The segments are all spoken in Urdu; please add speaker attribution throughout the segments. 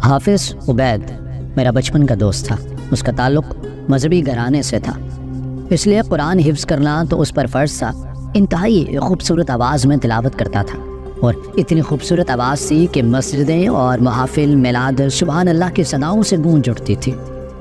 Speaker 1: حافظ عبید میرا بچپن کا دوست تھا۔ اس کا تعلق مذہبی گھرانے سے تھا، اس لیے قرآن حفظ کرنا تو اس پر فرض تھا۔ انتہائی خوبصورت آواز میں تلاوت کرتا تھا، اور اتنی خوبصورت آواز تھی کہ مسجدیں اور محافل میلاد سبحان اللہ کی صداؤں سے گونج اٹھتی تھی۔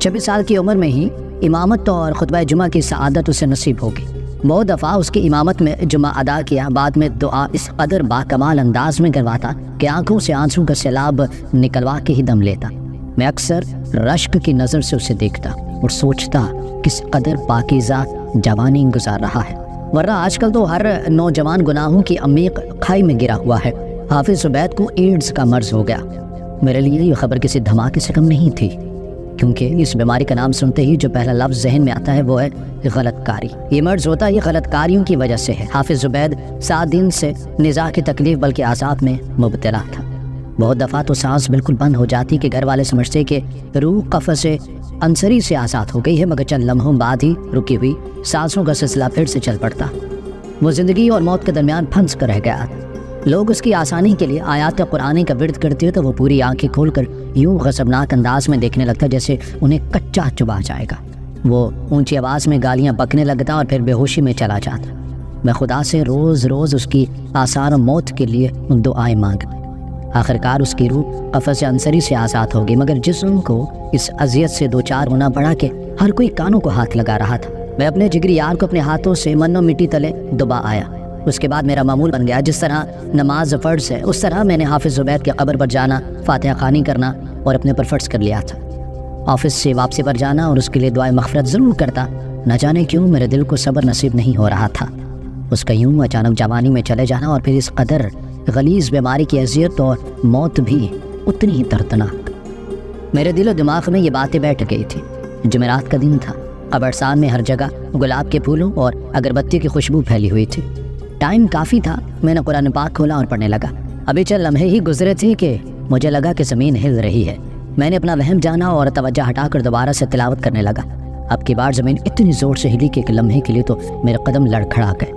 Speaker 1: 26 سال کی عمر میں ہی امامت اور خطبہ جمعہ کی سعادت اسے نصیب ہوگی۔ بہت دفعہ اس کی امامت میں جمعہ ادا کیا، بعد میں دعا اس قدر باکمال انداز میں کرواتا کہ آنکھوں سے آنسوں کا سیلاب نکلوا کے ہی دم لیتا۔ میں اکثر رشک کی نظر سے اسے دیکھتا اور سوچتا کس قدر پاکیزہ جوانی گزار رہا ہے، ورنہ آج کل تو ہر نوجوان گناہوں کی عمیق کھائی میں گرا ہوا ہے۔ حافظ عبید کو ایڈز کا مرض ہو گیا۔ میرے لیے یہ خبر کسی دھماکے سے کم نہیں تھی، کیونکہ اس بیماری کا نام سنتے ہی جو پہلا لفظ ذہن میں آتا ہے وہ ہے غلط کاری۔ یہ مرض ہوتا یہ غلط کاریوں کی وجہ سے ہے۔ حافظ عبید 7 دن سے نزاع کی تکلیف بلکہ عذاب میں مبتلا تھا۔ بہت دفعہ تو سانس بالکل بند ہو جاتی کہ گھر والے سمجھتے کہ روح قفس عنصری سے آزاد ہو گئی ہے، مگر چند لمحوں بعد ہی رکی ہوئی سانسوں کا سلسلہ پھر سے چل پڑتا۔ وہ زندگی اور موت کے درمیان پھنس کر رہ گیا۔ لوگ اس کی آسانی کے لیے آیات قرآن کا ورد کرتے تو وہ پوری آنکھیں کھول کر یوں غضبناک انداز میں دیکھنے لگتا جیسے انہیں کچا چبا جائے گا۔ وہ اونچی آواز میں گالیاں بکنے لگتا اور پھر بے ہوشی میں چلا جاتا۔ میں خدا سے روز روز اس کی آثار موت کے لیے دعائیں مانگتا۔ آخرکار اس کی روح قفس عنصری سے آزاد ہوگی، مگر جسم کو اس اذیت سے دوچار ہونا پڑا کہ ہر کوئی کانوں کو ہاتھ لگا رہا تھا۔ میں اپنے جگری یار کو اپنے ہاتھوں سے من و مٹی تلے دبا آیا۔ اس کے بعد میرا معمول بن گیا، جس طرح نماز فرض ہے اس طرح میں نے حافظ عبید کی قبر پر جانا، فاتحہ خوانی کرنا اور اپنے پر فرض کر لیا تھا۔ آفس سے واپسی پر جانا اور اس کے لیے دعائیں مغفرت ضرور کرتا۔ نہ جانے کیوں میرے دل کو صبر نصیب نہیں ہو رہا تھا۔ اس کا یوں اچانک جوانی میں چلے جانا اور پھر اس قدر غلیظ بیماری کی اذیت اور موت بھی اتنی ہی دردناک۔ میرے دل و دماغ میں یہ باتیں بیٹھ گئی تھی۔ جمعرات کا دن تھا، قبرستان میں ہر جگہ گلاب کے پھولوں اور اگربتی کی خوشبو پھیلی ہوئی تھی۔ ٹائم کافی تھا، میں نے قرآن پاک کھولا اور پڑھنے لگا۔ ابھی چند لمحے ہی گزرے تھے کہ مجھے لگا کہ زمین ہل رہی ہے۔ میں نے اپنا وہم جانا اور توجہ ہٹا کر دوبارہ سے تلاوت کرنے لگا۔ اب کی بار زمین اتنی زور سے ہلی کہ ایک لمحے کے لیے تو میرے قدم لڑکھڑا گئے۔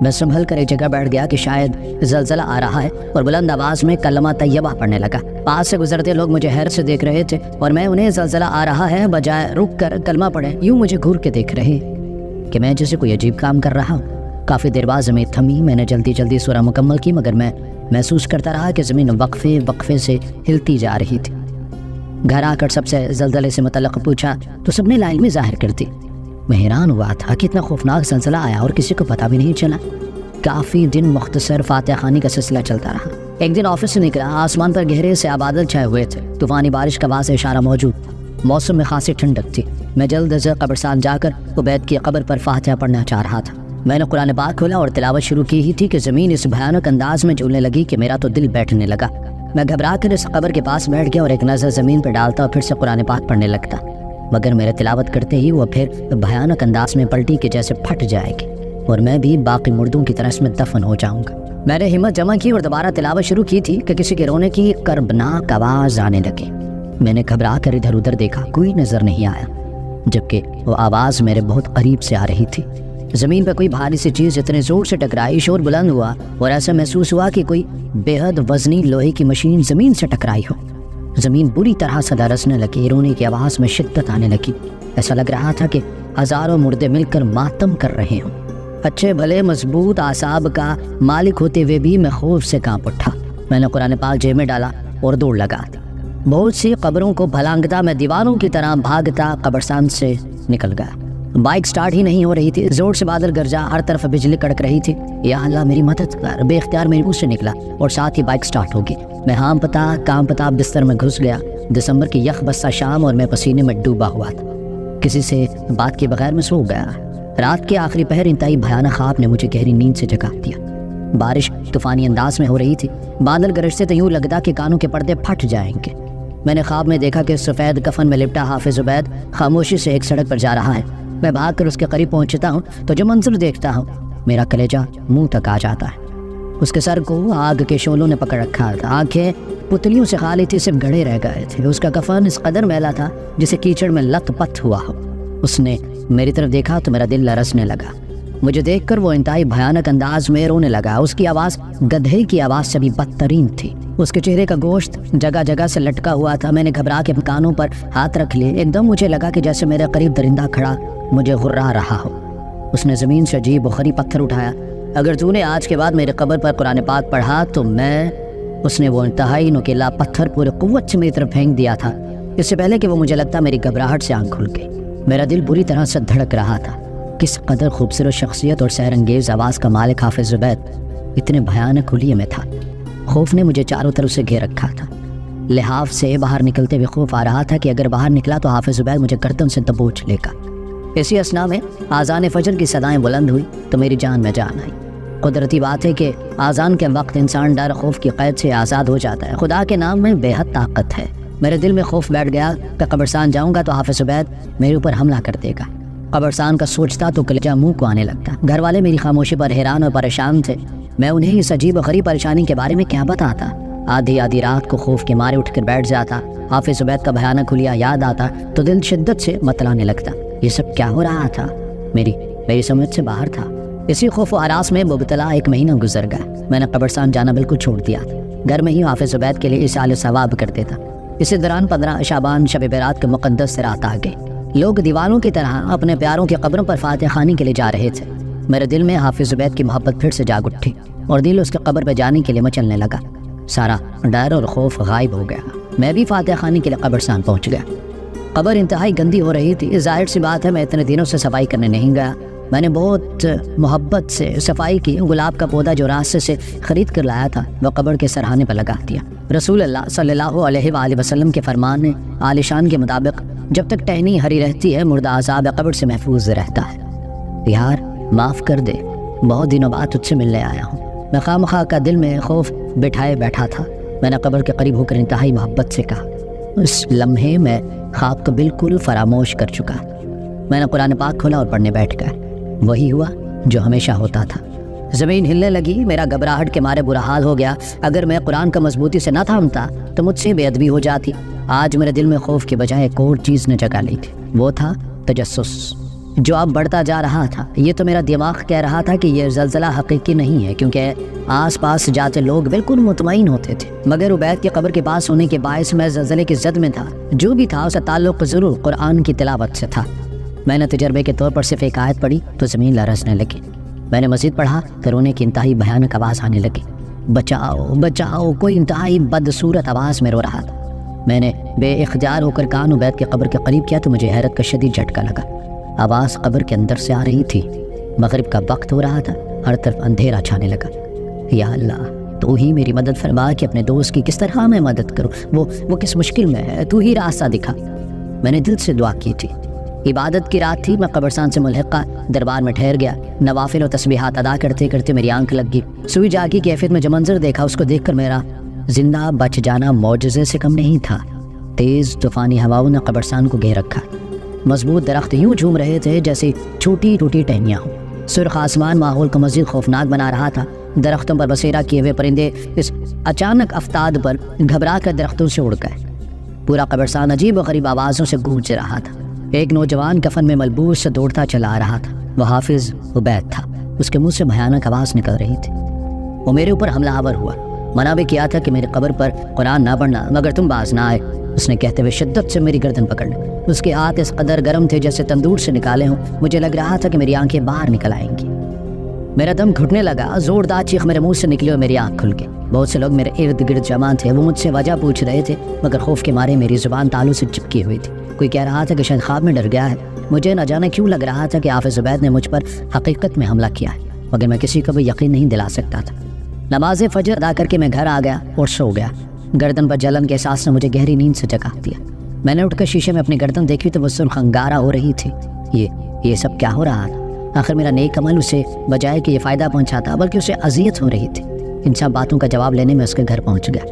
Speaker 1: میں سنبھل کر ایک جگہ بیٹھ گیا کہ شاید زلزلہ آ رہا ہے، اور بلند آواز میں کلمہ طیبہ پڑھنے لگا۔ پاس سے گزرتے لوگ مجھے حیرت سے دیکھ رہے تھے، اور میں انہیں زلزلہ آ رہا ہے بجائے رک کر کلمہ پڑھے یوں مجھے گھور کے دیکھ رہے کہ میں جیسے کوئی عجیب کام کر رہا ہوں۔ کافی دیر بعد زمین تھمی۔ میں نے جلدی جلدی سورہ مکمل کی، مگر میں محسوس کرتا رہا کہ زمین وقفے وقفے سے ہلتی جا رہی تھی۔ گھر آ کر سب سے زلزلے سے متعلق پوچھا تو سب نے لا علمی ظاہر کر دی۔ میں حیران ہوا تھا کہ اتنا خوفناک زلزلہ آیا اور کسی کو پتہ بھی نہیں چلا۔ کافی دن مختصر فاتحہ خوانی کا سلسلہ چلتا رہا۔ ایک دن آفس سے نکلا، آسمان پر گہرے سے بادل چھائے ہوئے تھے، طوفانی بارش کا واضح اشارہ موجود تھا، موسم میں خاصی ٹھنڈک تھی۔ میں جلد از جلد قبرستان جا کر عبید کی قبر پر فاتحہ پڑھنا چاہ رہا تھا۔ میں نے قرآن پاک کھولا اور تلاوت شروع کی ہی تھی کہ زمین اس بھیانک انداز میں جھولنے لگی کہ میرا تو دل بیٹھنے لگا۔ میں گھبرا کر اس قبر کے پاس بیٹھ گیا اور ایک نظر زمین پر ڈالتا اور پھر سے قرآن پاک پڑھنے لگتا، مگر میرے تلاوت کرتے ہی وہ پھر بھیانک انداز میں پلٹی کہ جیسے پھٹ جائے گی اور میں بھی باقی مردوں کی طرح اس میں دفن ہو جاؤں گا۔ میں نے ہمت جمع کی اور دوبارہ تلاوت شروع کی تھی کہ کسی کے رونے کی کربناک آواز آنے لگی۔ میں نے گھبرا کر ادھر ادھر دیکھا، کوئی نظر نہیں آیا، جبکہ وہ آواز میرے بہت قریب سے آ رہی تھی۔ زمین پہ کوئی بھاری سی چیز اتنے زور سے ٹکرائی، شور بلند ہوا اور ایسا محسوس ہوا کہ کوئی بے حد وزنی لوہے کی مشین زمین سے ٹکرائی ہو۔ زمین بری طرح سے لرزنے لگی، رونے کی آواز میں شدت آنے لگی۔ ایسا لگ رہا تھا کہ ہزاروں مردے مل کر ماتم کر رہے ہوں۔ اچھے بھلے مضبوط اعصاب کا مالک ہوتے ہوئے بھی میں خوف سے کانپ اٹھا۔ میں نے قرآن پاک جیب میں ڈالا اور دوڑ لگا۔ بہت سی قبروں کو پھلانگتا میں دیواروں کی طرح بھاگتا قبرستان سے نکل گیا۔ بائک سٹارٹ ہی نہیں ہو رہی تھی، زور سے بادل گرجا، ہر طرف بجلی کڑک رہی تھی۔ یا اللہ میری مدد کر، بے اختیار میرے منہ سے نکلا اور ساتھ ہی بائک سٹارٹ ہوگی۔ میں کانپتا بستر میں گھس گیا۔ دسمبر کی یخ بستہ شام اور میں پسینے میں ڈوبا ہوا تھا۔ کسی سے بات کے بغیر میں سو گیا۔ رات کے آخری پہر انتہائی بھیانک خواب نے مجھے گہری نیند سے جگا دیا۔ بارش طوفانی انداز میں ہو رہی تھی، بادل گرجتے تو یوں لگتا کہ کانوں کے پردے پھٹ جائیں گے۔ میں نے خواب میں دیکھا کہ سفید کفن میں لپٹا حافظ عبید خاموشی سے ایک سڑک پر جا رہا ہے۔ میں بھاگ کر اس کے قریب پہنچتا ہوں تو جو منظر دیکھتا ہوں میرا کلیجہ منہ تک آ جاتا ہے۔ اس کے سر کو آگ کے شعلوں نے پکڑ رکھا تھا، آنکھیں پتلیوں سے خالی تھی، صرف گڑھے رہ گئے تھے۔ اس کا کفن اس قدر میلا تھا جسے کیچڑ میں لت پت ہوا ہو۔ اس نے میری طرف دیکھا تو میرا دل لرزنے لگا۔ مجھے دیکھ کر وہ انتہائی بھیانک انداز میں رونے لگا۔ اس کی آواز گدھے کی آواز سے بھی بدترین تھی۔ اس کے چہرے کا گوشت جگہ جگہ سے لٹکا ہوا تھا۔ میں نے گھبرا کے کانوں پر ہاتھ رکھ لیے۔ ایک دم مجھے لگا کہ جیسے میرے قریب درندہ کھڑا مجھے غرا رہا ہو۔ اس نے زمین سے عجیب و غریب پتھر اٹھایا۔ اگر تو نے آج کے بعد میرے قبر پر قرآن پاک پڑھا تو میں اس نے وہ انتہائی نوکیلا پتھر پورے قوت سے میری طرف پھینک دیا تھا۔ اس سے پہلے کہ وہ مجھے لگتا میری گھبراہٹ سے آنکھ کھل گئی۔ میرا دل بری طرح سے دھڑک رہا تھا۔ کس قدر خوبصورت شخصیت اور سحر انگیز آواز کا مالک حافظ زبید اتنے بھیانک حلیے میں تھا۔ خوف نے مجھے چاروں طرف سے گھیر رکھا تھا۔ لحاف سے باہر نکلتے ہوئے خوف آ رہا تھا کہ اگر باہر نکلا تو حافظ زبید مجھے گردن سے دبوچ لے گا۔ اسی اثنا میں آذان فجر کی صدائیں بلند ہوئی تو میری جان میں جان آئی۔ قدرتی بات ہے کہ آذان کے وقت انسان ڈر خوف کی قید سے آزاد ہو جاتا ہے۔ خدا کے نام میں بے حد طاقت ہے۔ میرے دل میں خوف بیٹھ گیا کہ قبرستان جاؤں گا تو حافظ زبید میرے اوپر حملہ کر دے گا۔ قبرستان کا سوچتا تو کلیجہ منہ کو آنے لگتا۔ گھر والے میری خاموشی پر حیران اور پریشان تھے۔ میں انہیں اس عجیب و غریب پریشانی کے بارے میں کیا بتاتا؟ آدھی رات کو خوف کے مارے اٹھ کر بیٹھ جاتا۔ حافظ زبید کا بھیانک حلیہ یاد آتا تو دل شدت سے متلانے لگتا۔ یہ سب کیا ہو رہا تھا؟ میری سمجھ سے باہر تھا۔ اسی خوف و ہراس میں مبتلا ایک مہینہ گزر گیا۔ میں نے قبرستان جانا بالکل چھوڑ دیا۔ گھر میں ہی حافظ زبید کے لیے اصال ثواب کرتے تھا۔ اسی دوران 15 شعبان شب برات کے مقدس رات آ گئی۔ لوگ دیوانوں کی طرح اپنے پیاروں کی قبروں پر فاتح خوانی کے لیے جا رہے تھے۔ میرے دل میں حافظ زبید کی محبت پھر سے جاگ اٹھی اور دل اس کے قبر پہ جانے کے لیے مچلنے لگا۔ سارا ڈر اور خوف غائب ہو گیا۔ میں بھی فاتح خوانی کے لیے قبرستان پہنچ گیا۔ قبر انتہائی گندی ہو رہی تھی۔ ظاہر سی بات ہے میں اتنے دنوں سے صفائی کرنے نہیں گیا۔ میں نے بہت محبت سے صفائی کی۔ گلاب کا پودا جو راستے سے خرید کر لایا تھا وہ قبر کے سرہانے پر لگا دیا۔ رسول اللہ صلی اللہ علیہ وآلہ وسلم کے فرمان عالی شان کے مطابق جب تک ٹہنی ہری رہتی ہے مردہ عذاب قبر سے محفوظ رہتا ہے۔ یار معاف کر دے، بہت دنوں بعد تجھ سے ملنے آیا ہوں۔ میں خواہ کا دل میں خوف بٹھائے بیٹھا تھا۔ میں نے قبر کے قریب ہو کر انتہائی محبت سے کہا۔ اس لمحے میں خواب کو بالکل فراموش کر چکا۔ میں نے قرآن پاک کھولا اور پڑھنے بیٹھ گیا۔ وہی ہوا جو ہمیشہ ہوتا تھا۔ زمین ہلنے لگی۔ میرا گھبراہٹ کے مارے برا حال ہو گیا۔ اگر میں قرآن کا مضبوطی سے نہ تھامتا تو مجھ سے بے ادبی ہو جاتی۔ آج میرے دل میں خوف کے بجائے ایک اور چیز نے جگہ لی تھی۔ وہ تھا تجسس، جو اب بڑھتا جا رہا تھا۔ یہ تو میرا دماغ کہہ رہا تھا کہ یہ زلزلہ حقیقی نہیں ہے، کیونکہ آس پاس جاتے لوگ بالکل مطمئن ہوتے تھے، مگر عبید کی قبر کے پاس ہونے کے باعث میں زلزلے کی زد میں تھا۔ جو بھی تھا اس کا تعلق ضرور قرآن کی تلاوت سے تھا۔ میں نے تجربے کے طور پر صرف ایک آیت پڑھی تو زمین لرزنے لگی۔ میں نے مزید پڑھا تو رونے کی انتہائی بھیانک آواز آنے لگی۔ بچاؤ بچاؤ، کوئی انتہائی بدصورت آواز میں رو رہا تھا۔ میں نے بے اختیار ہو کر کان عبید کے قبر کے قریب کیا تو مجھے حیرت کا شدید جھٹکا لگا۔ آواز قبر کے اندر سے آ رہی تھی۔ مغرب کا وقت ہو رہا تھا، ہر طرف اندھیرا چھانے لگا۔ یا اللہ، تو ہی میری مدد فرما کہ اپنے دوست کی کس طرح میں مدد کروں، وہ کس مشکل میں ہے، تو ہی راستہ دکھا۔ میں نے دل سے دعا کی تھی۔ عبادت کی رات تھی۔ میں قبرستان سے ملحقہ دربار میں ٹھہر گیا۔ نوافل و تسبیحات ادا کرتے کرتے میری آنکھ لگ گئی۔ سوئی جاگی کیفیت میں جو منظر دیکھا اس کو دیکھ کر میرا زندہ بچ جانا معجزے سے کم نہیں تھا۔ تیز طوفانی ہواؤں نے قبرستان کو گھیر رکھا۔ مضبوط درخت یوں جھوم رہے تھے جیسے چھوٹی ٹوٹی ٹہنیاں ہوں۔ سرخ آسمان ماحول کو مزید خوفناک بنا رہا تھا۔ درختوں پر بسیرا کیے ہوئے پرندے اس اچانک افتاد پر گھبرا کر درختوں سے اڑ گئے۔ پورا قبرستان عجیب و غریب آوازوں سے گونج رہا تھا۔ ایک نوجوان کفن میں ملبوس سے دوڑتا چلا آ رہا تھا۔ وہ حافظ عبید تھا۔ اس کے منہ سے بھیانک آواز نکل رہی تھی۔ وہ میرے اوپر حملہ آور ہوا۔ منع بھی کیا تھا کہ میری قبر پر قرآن نہ پڑھنا، مگر تم باز نہ آئے، اس نے کہتے ہوئے شدت سے میری گردن پکڑ لی۔ اس کے ہاتھ اس قدر گرم تھے جیسے تندور سے نکالے ہوں۔ مجھے لگ رہا تھا کہ میری آنکھیں باہر نکل آئیں گی۔ میرا دم گھٹنے لگا۔ زوردار چیخ میرے منہ سے نکلی اور میری آنکھ کھل گئی۔ بہت سے لوگ میرے ارد گرد جمع تھے۔ وہ مجھ سے وجہ پوچھ رہے تھے، مگر خوف کے مارے میری زبان تالو سے چپکی ہوئی تھی۔ کوئی کہہ رہا تھا کہ شاید خواب میں ڈر گیا ہے۔ مجھے نہ جانے کیوں لگ رہا تھا کہ حافظ عبید نے مجھ پر حقیقت میں حملہ کیا ہے، مگر میں کسی کو بھی یقین نہیں دلا سکتا تھا۔ نماز فجر ادا کر کے میں گھر آ گیا اور سو گیا۔ گردن پر جلن کے احساس نے مجھے گہری نیند سے جگا دیا۔ میں نے اٹھ کر شیشے میں اپنی گردن دیکھی تو وہ سرخ انگارہ ہو رہی تھی۔ یہ سب کیا ہو رہا تھا؟ آخر میرا نیک عمل اسے بجائے کہ یہ فائدہ پہنچاتا بلکہ اسے اذیت ہو رہی تھی۔ ان سب باتوں کا جواب لینے میں اس کے گھر پہنچ گیا۔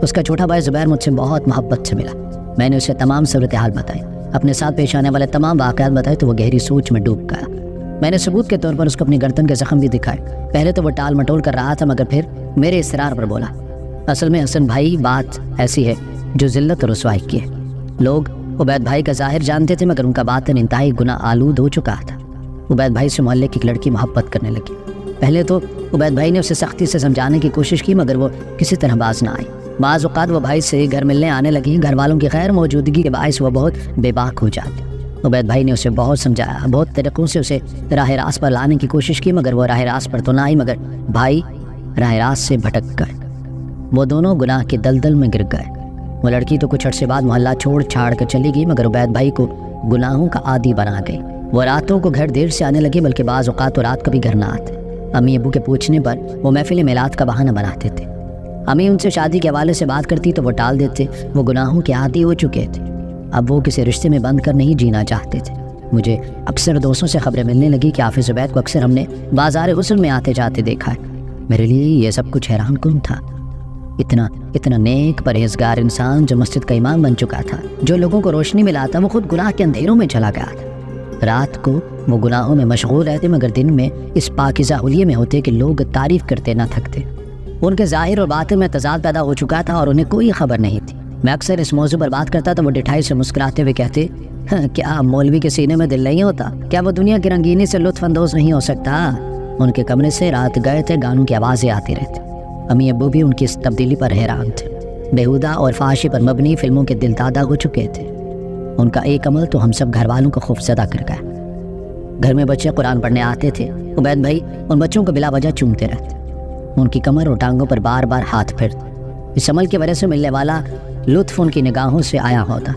Speaker 1: اس کا چھوٹا بھائی زبیر مجھ سے بہت محبت سے ملا۔ میں نے اسے تمام صورتحال بتائی، اپنے ساتھ پیش آنے والے تمام واقعات بتائے تو وہ گہری سوچ میں ڈوب گیا۔ میں نے ثبوت کے طور پر اس کو اپنی گردن کے زخم بھی دکھائے۔ پہلے تو وہ ٹال مٹول کر رہا تھا، مگر پھر میرے اصرار پر بولا، اصل میں حسن بھائی بات ایسی ہے جو ذلت اور رسوائی کی ہے۔ لوگ عبید بھائی کا ظاہر جانتے تھے، مگر ان کا باطن انتہائی گناہ آلود ہو چکا تھا۔ عبید بھائی سے محلے کی ایک لڑکی محبت کرنے لگی۔ پہلے تو عبید بھائی نے اسے سختی سے سمجھانے کی کوشش کی، مگر وہ کسی طرح باز نہ آئی۔ بعض اوقات وہ بھائی سے گھر ملنے آنے لگی، گھر والوں کی غیر موجودگی کے باعث وہ بہت بے باک ہو جاتی۔ عبید بھائی نے اسے بہت سمجھایا، بہت طریقوں سے اسے راہ راست پر لانے کی کوشش کی، مگر وہ راہ راست پر تو نہ آئی، مگر بھائی راہ راست سے بھٹک گئے۔ وہ دونوں گناہ کے دلدل میں گر گئے۔ وہ لڑکی تو کچھ عرصے بعد محلہ چھوڑ چھاڑ کر چلی گئی، مگر عبید بھائی کو گناہوں کا عادی بنا گئی۔ وہ راتوں کو گھر دیر سے آنے لگے، بلکہ بعض اوقات تو رات کبھی گھر نہ آتے۔ امی ابو کے پوچھنے پر وہ محفل میلاد کا بہانہ بناتے تھے۔ امی ان سے شادی کے حوالے سے بات کرتی تو وہ ٹال دیتے، وہ گناہوں کے عادی ہو چکے تھے، اب وہ کسی رشتے میں بند کر نہیں جینا چاہتے تھے۔ مجھے اکثر دوستوں سے خبریں ملنے لگی کہ حافظ عبید کو اکثر ہم نے بازار غسل میں آتے جاتے دیکھا ہے۔ میرے لیے یہ سب کچھ حیران کن تھا، اتنا نیک پرہیزگار انسان جو مسجد کا امام بن چکا تھا، جو لوگوں کو روشنی میں لاتا، وہ خود گناہ کے اندھیروں میں چلا گیا تھا۔ رات کو وہ گناہوں میں مشغول رہتے، مگر دن میں اس پاکیزہ حلیے میں ہوتے کہ لوگ تعریف کرتے نہ تھکتے۔ ان کے ظاہر اور باطن میں تضاد پیدا ہو چکا تھا اور انہیں کوئی خبر نہیں تھی۔ میں اکثر اس موضوع پر بات کرتا تو وہ ڈٹھائی سے مسکراتے ہوئے کہتے، کیا مولوی کے سینے میں دل نہیں ہوتا؟ کیا وہ دنیا کی رنگینی سے لطف اندوز نہیں ہو سکتا؟ ان کے کمرے سے رات گئے تھے گانوں کی آوازیں آتی رہتی۔ امی ابو بھی ان کی اس تبدیلی پر حیران تھے۔ بیہودہ اور فحاشی پر مبنی فلموں کے دل دادا ہو چکے تھے۔ ان کا ایک عمل تو ہم سب گھر والوں کو خوفزدہ کر گیا۔ گھر میں بچے قرآن پڑھنے آتے تھے، عبید بھائی ان بچوں کو بلا وجہ چومتے رہتے، ان کی کمر اور ٹانگوں پر بار بار ہاتھ پھیرتے۔ اس عمل کی وجہ سے ملنے والا لطف ان کی نگاہوں سے آیا ہوتا۔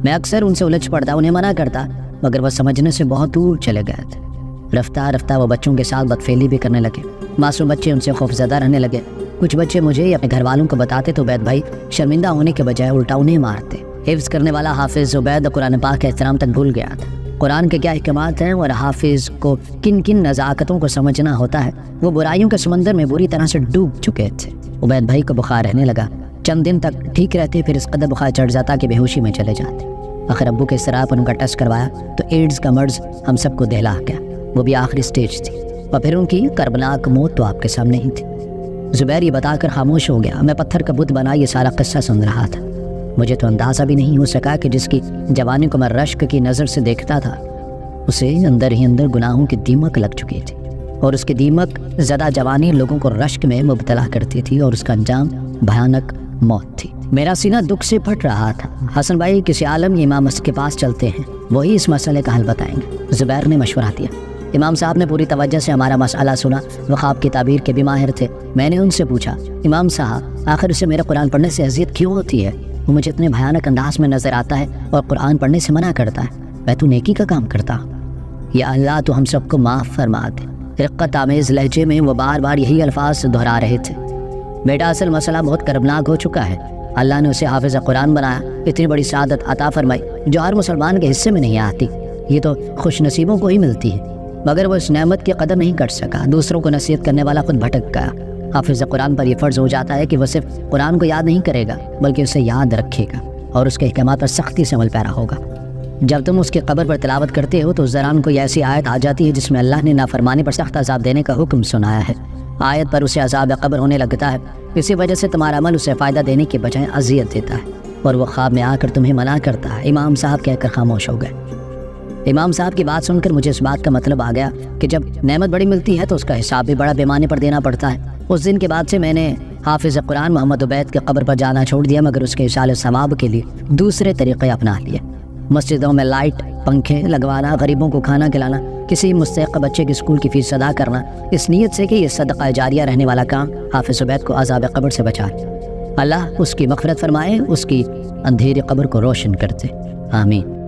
Speaker 1: میں اکثر ان سے الجھ پڑتا، انہیں منع کرتا، مگر وہ سمجھنے سے بہت دور چلے گئے تھے۔ رفتہ رفتہ وہ بچوں کے ساتھ بدفعلی بھی کرنے لگے۔ معصوم بچے ان سے خوفزدہ رہنے لگے۔ کچھ بچے مجھے یا اپنے گھر والوں کو بتاتے تو عبید بھائی شرمندہ ہونے کے بجائے الٹا انہیں مارتے۔ حفظ کرنے والا حافظ عبید قرآن پاک کے احترام تک بھول گیا تھا۔ قرآن کے کیا احکامات ہیں اور حافظ کو کن کن نزاکتوں کو سمجھنا ہوتا ہے، وہ برائیوں کے سمندر میں بری طرح سے ڈوب چکے تھے۔ عبید بھائی کو بخار رہنے لگا، چند دن تک ٹھیک رہتے، پھر اس قدر بخار چڑھ جاتا کہ بے ہوشی میں چلے جاتے۔ آخر ابو کے استراحت پر ان کا ٹیسٹ کروایا تو ایڈز کا مرض ہم سب کو دہلا گیا، وہ بھی آخری سٹیج تھی، اور پھر ان کی کربناک موت تو آپ کے سامنے ہی تھی۔ زبیر یہ بتا کر خاموش ہو گیا۔ میں پتھر کا بت بنا یہ سارا قصہ سن رہا تھا۔ مجھے تو اندازہ بھی نہیں ہو سکا کہ جس کی جوانی کو میں رشک کی نظر سے دیکھتا تھا، اسے اندر ہی اندر گناہوں کی دیمک لگ چکی تھی، اور اس کی دیمک زدہ جوانی لوگوں کو رشک میں مبتلا کرتی تھی، اور اس کا انجام بھیانک موت تھی۔ میرا سینہ دکھ سے پھٹ رہا تھا۔ حسن بھائی کسی عالم یا امام مسجد کے پاس چلتے ہیں، وہی اس مسئلے کا حل بتائیں گے، زبیر نے مشورہ دیا۔ امام صاحب نے پوری توجہ سے ہمارا مسئلہ سنا، وہ خواب کی تعبیر کے بھی ماہر تھے۔ میں نے ان سے پوچھا، امام صاحب آخر اسے میرے قرآن پڑھنے سے اذیت کیوں ہوتی ہے؟ وہ مجھے اتنے بھیانک انداز میں نظر آتا ہے اور قرآن پڑھنے سے منع کرتا ہے۔ میں تو نیکی کا کام کرتا ہوں۔ یا اللہ تو ہم سب کو معاف فرما دے۔ رقت آمیز لہجے میں وہ بار بار یہی الفاظ دہرا رہے تھے۔ بیٹا اصل مسئلہ بہت کربناک ہو چکا ہے، اللہ نے اسے حافظ قرآن بنایا، اتنی بڑی سعادت عطا فرمائی جو ہر مسلمان کے حصے میں نہیں آتی، یہ تو خوش نصیبوں کو ہی ملتی ہے، مگر وہ اس نعمت کی قدر نہیں کر سکا۔ دوسروں کو نصیحت کرنے والا خود بھٹک گیا۔ حافظ قرآن پر یہ فرض ہو جاتا ہے کہ وہ صرف قرآن کو یاد نہیں کرے گا بلکہ اسے یاد رکھے گا اور اس کے احکامات پر سختی سے عمل پیرا ہوگا۔ جب تم اس کی قبر پر تلاوت کرتے ہو تو اس دوران کوئی ایسی آیت آ جاتی ہے جس میں اللہ نے نافرمانی پر سخت عذاب دینے کا حکم سنایا ہے۔ آیت پر اسے عذاب قبر ہونے لگتا ہے، اسی وجہ سے تمہارا عمل اسے فائدہ دینے کے بجائے اذیت دیتا ہے، اور وہ خواب میں آ کر تمہیں منع کرتا ہے۔ امام صاحب کہہ کر خاموش ہو گئے۔ امام صاحب کی بات سن کر مجھے اس بات کا مطلب آ گیا کہ جب نعمت بڑی ملتی ہے تو اس کا حساب بھی بڑا پیمانے پر دینا پڑتا ہے۔ اس دن کے بعد سے میں نے حافظ قرآن محمد عبید کے قبر پر جانا چھوڑ دیا، مگر اس کے اصال ثواب کے لیے دوسرے طریقے اپنا لیے۔ مسجدوں میں لائٹ پنکھے لگوانا، غریبوں کو کھانا کھلانا، کسی مستحق بچے کی اسکول کی فیس ادا کرنا، اس نیت سے کہ یہ صدقہ جاریہ رہنے والا کام حافظ عبید کو عذاب قبر سے بچائے۔ اللہ اس کی مغفرت فرمائے، اس کی اندھیری قبر کو روشن کرتے، آمین۔